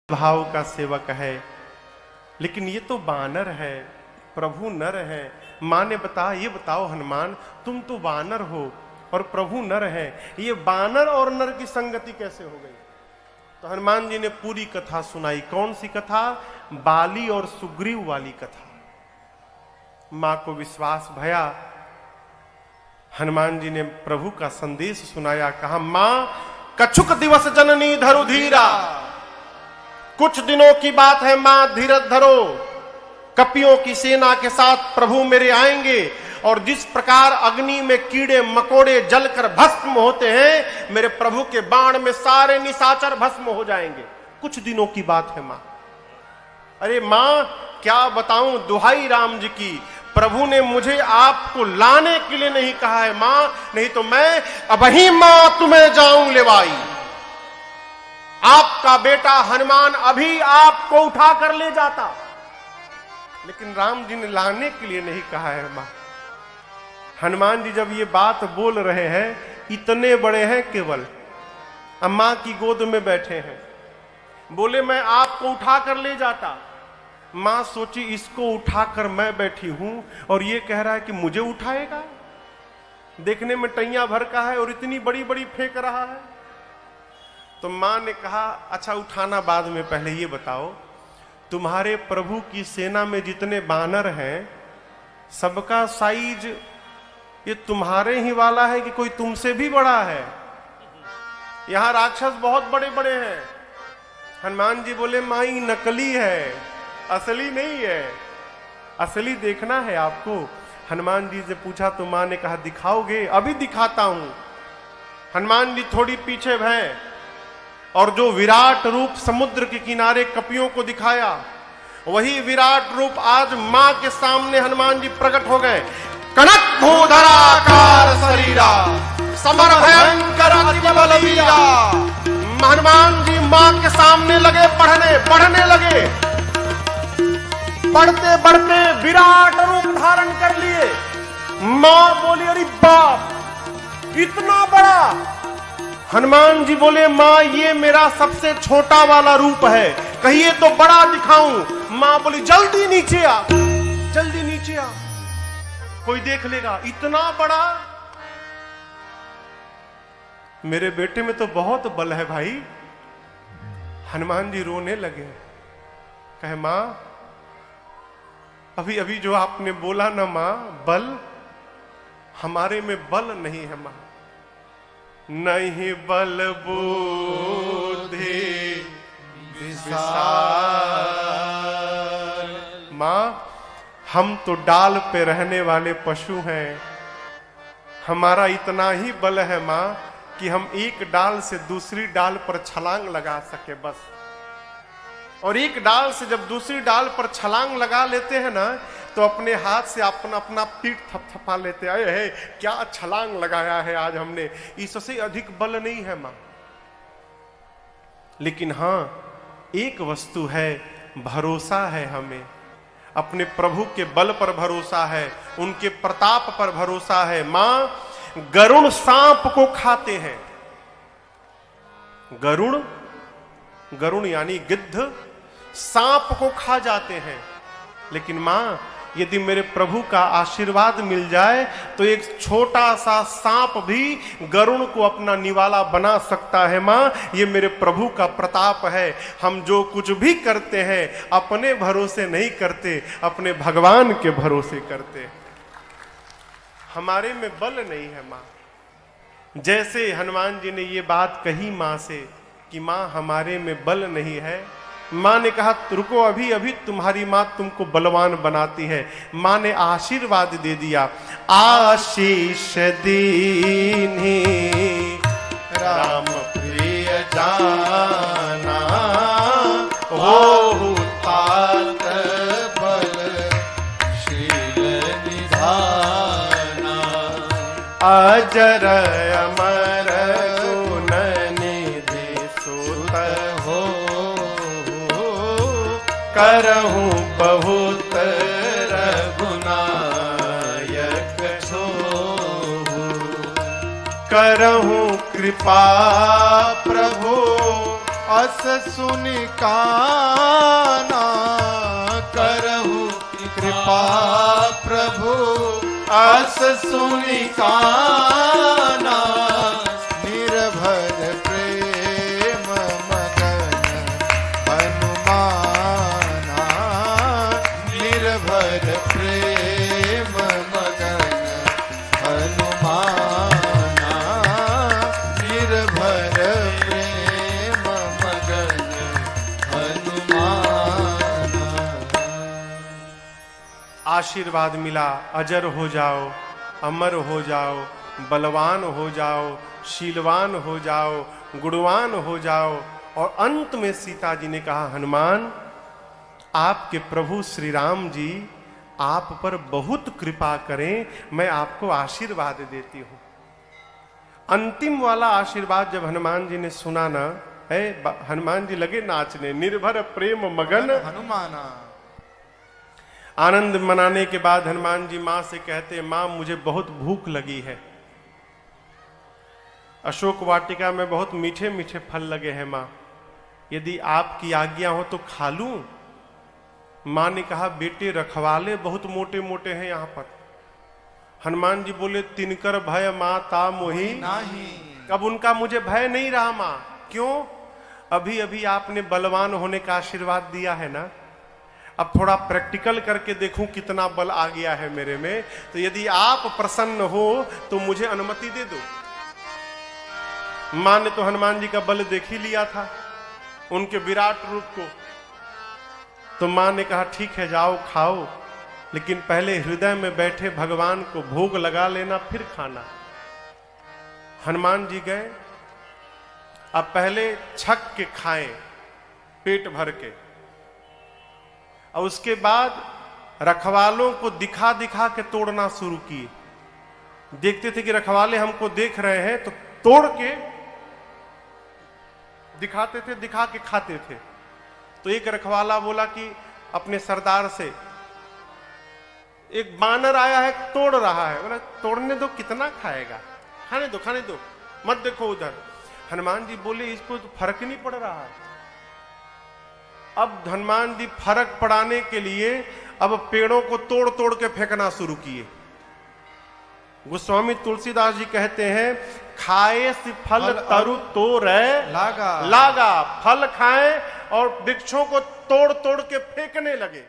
भाव का सेवक है, लेकिन ये तो वानर है, प्रभु नर है। माँ ने ये बताओ हनुमान, तुम तो वानर हो और प्रभु नर है, ये वानर और नर की संगति कैसे हो गई? तो हनुमान जी ने पूरी कथा सुनाई। कौन सी कथा? बाली और सुग्रीव वाली कथा। मां को विश्वास भया, हनुमान जी ने प्रभु का संदेश सुनाया। कहा, मां कछुक दिवस जननी धरु धीरा, कुछ दिनों की बात है मां, धीरज धरो। कपियों की सेना के साथ प्रभु मेरे आएंगे और जिस प्रकार अग्नि में कीड़े मकोड़े जलकर भस्म होते हैं, मेरे प्रभु के बाण में सारे निशाचर भस्म हो जाएंगे। कुछ दिनों की बात है मां। अरे मां क्या बताऊं, दुहाई राम जी की, प्रभु ने मुझे आपको लाने के लिए नहीं कहा है मां, नहीं तो मैं अबही मां तुम्हें जाऊं लेवाई। आपका बेटा हनुमान अभी आपको उठा कर ले जाता, लेकिन राम जी ने लाने के लिए नहीं कहा है मां। हनुमान जी जब ये बात बोल रहे हैं, इतने बड़े हैं केवल, अम्मा की गोद में बैठे हैं, बोले मैं आपको उठा कर ले जाता। मां सोची इसको उठाकर मैं बैठी हूं और ये कह रहा है कि मुझे उठाएगा। देखने में टैया भर का है और इतनी बड़ी बड़ी फेंक रहा है। तो मां ने कहा, अच्छा उठाना बाद में, पहले ये बताओ तुम्हारे प्रभु की सेना में जितने बानर हैं, सबका साइज ये तुम्हारे ही वाला है कि कोई तुमसे भी बड़ा है? यहां राक्षस बहुत बड़े बड़े हैं। हनुमान जी बोले, माई नकली है, असली नहीं है, असली देखना है आपको। हनुमान जी से पूछा तो मां ने कहा, दिखाओगे? अभी दिखाता हूं। हनुमान जी थोड़ी पीछे भय और जो विराट रूप समुद्र के किनारे कपियों को दिखाया, वही विराट रूप आज मां के सामने हनुमान जी प्रकट हो गए। कनक भूधराकार शरीरा, समर भयंकर अति बलवीरा। हनुमान जी मां के सामने लगे बढ़ने लगे, बढ़ते बढ़ते विराट रूप धारण कर लिए। मां बोली, अरे बाप इतना बड़ा। हनुमान जी बोले, मां ये मेरा सबसे छोटा वाला रूप है, कहिए तो बड़ा दिखाऊं। मां बोली, जल्दी नीचे आ, जल्दी नीचे आ, कोई देख लेगा। इतना बड़ा? मेरे बेटे में तो बहुत बल है भाई। हनुमान जी रोने लगे, कहे मां अभी अभी जो आपने बोला ना मां, बल, हमारे में बल नहीं है मां। नहीं बल बुद्धि विशाल। मां हम तो डाल पे रहने वाले पशु हैं, हमारा इतना ही बल है मां कि हम एक डाल से दूसरी डाल पर छलांग लगा सके बस। और एक डाल से जब दूसरी डाल पर छलांग लगा लेते हैं ना, तो अपने हाथ से अपना पीठ थपथपा लेते हैं, अरे है क्या छलांग लगाया है आज हमने, इससे अधिक बल नहीं है मां। लेकिन हां एक वस्तु है, भरोसा है हमें, अपने प्रभु के बल पर भरोसा है, उनके प्रताप पर भरोसा है। मां गरुड़ सांप को खाते हैं, गरुड़ यानी गिद्ध सांप को खा जाते हैं, लेकिन मां यदि मेरे प्रभु का आशीर्वाद मिल जाए तो एक छोटा सा सांप भी गरुड़ को अपना निवाला बना सकता है। मां ये मेरे प्रभु का प्रताप है। हम जो कुछ भी करते हैं अपने भरोसे नहीं करते, अपने भगवान के भरोसे करते हैं। हमारे में बल नहीं है मां। जैसे हनुमान जी ने ये बात कही मां से कि मां हमारे में बल नहीं है, मां ने कहा रुको, अभी अभी तुम्हारी मां तुमको बलवान बनाती है। मां ने आशीर्वाद दे दिया, आशीष दीन्ही राम प्रिय जाना, हो तात बल शील निधाना, अजर अमर गुण निधि सुत हो, करहूं बहुत रघुनायक छोहु, करहूं कृपा प्रभु अस सुनि काना, करहु कृपा प्रभु अस सुनि काना, निर्भर प्रेम मगन हनुमाना, निर्भर प्रेम मगन हनुमाना, निर्भर प्रेम मगन हनुमाना। आशीर्वाद मिला, अजर हो जाओ, अमर हो जाओ, बलवान हो जाओ, शीलवान हो जाओ, गुणवान हो जाओ। और अंत में सीता जी ने कहा, हनुमान आपके प्रभु श्री राम जी आप पर बहुत कृपा करें, मैं आपको आशीर्वाद देती हूं। अंतिम वाला आशीर्वाद जब हनुमान जी ने सुना ना, है हनुमान जी लगे नाचने, निर्भर प्रेम मगन हनुमाना। आनंद मनाने के बाद हनुमान जी मां से कहते, मां मुझे बहुत भूख लगी है, अशोक वाटिका में बहुत मीठे मीठे फल लगे हैं मां, यदि आपकी आज्ञा हो तो खा लूं। मां ने कहा, बेटे रखवाले बहुत मोटे मोटे हैं यहां पर। हनुमान जी बोले, तिनकर भय माता मोही नाही। अब उनका मुझे भय नहीं रहा मां। क्यों? अभी अभी आपने बलवान होने का आशीर्वाद दिया है ना, अब थोड़ा प्रैक्टिकल करके देखूं कितना बल आ गया है मेरे में, तो यदि आप प्रसन्न हो तो मुझे अनुमति दे दो। मां ने तो हनुमान जी का बल देख ही लिया था, उनके विराट रूप को। तो मां ने कहा, ठीक है जाओ खाओ, लेकिन पहले हृदय में बैठे भगवान को भोग लगा लेना, फिर खाना। हनुमान जी गए, अब पहले छक के खाएं पेट भर के, और उसके बाद रखवालों को दिखा दिखा के तोड़ना शुरू किए। देखते थे कि रखवाले हमको देख रहे हैं तो तोड़ के दिखाते थे, दिखा के खाते थे। तो एक रखवाला बोला कि अपने सरदार से, एक बानर आया है तोड़ रहा है, बोला तोड़ने दो, कितना खाएगा, खाने दो खाने दो, मत देखो उधर। हनुमान जी बोले, इसको तो फर्क नहीं पड़ रहा है। अब हनुमान जी फर्क पड़ाने के लिए अब पेड़ों को तोड़ तोड़ के फेंकना शुरू किए। गोस्वामी तुलसीदास जी कहते हैं, खाए से फल तरु तोड़ लागा, लागा, फल खाएं और वृक्षों को तोड़ तोड़ के फेंकने लगे।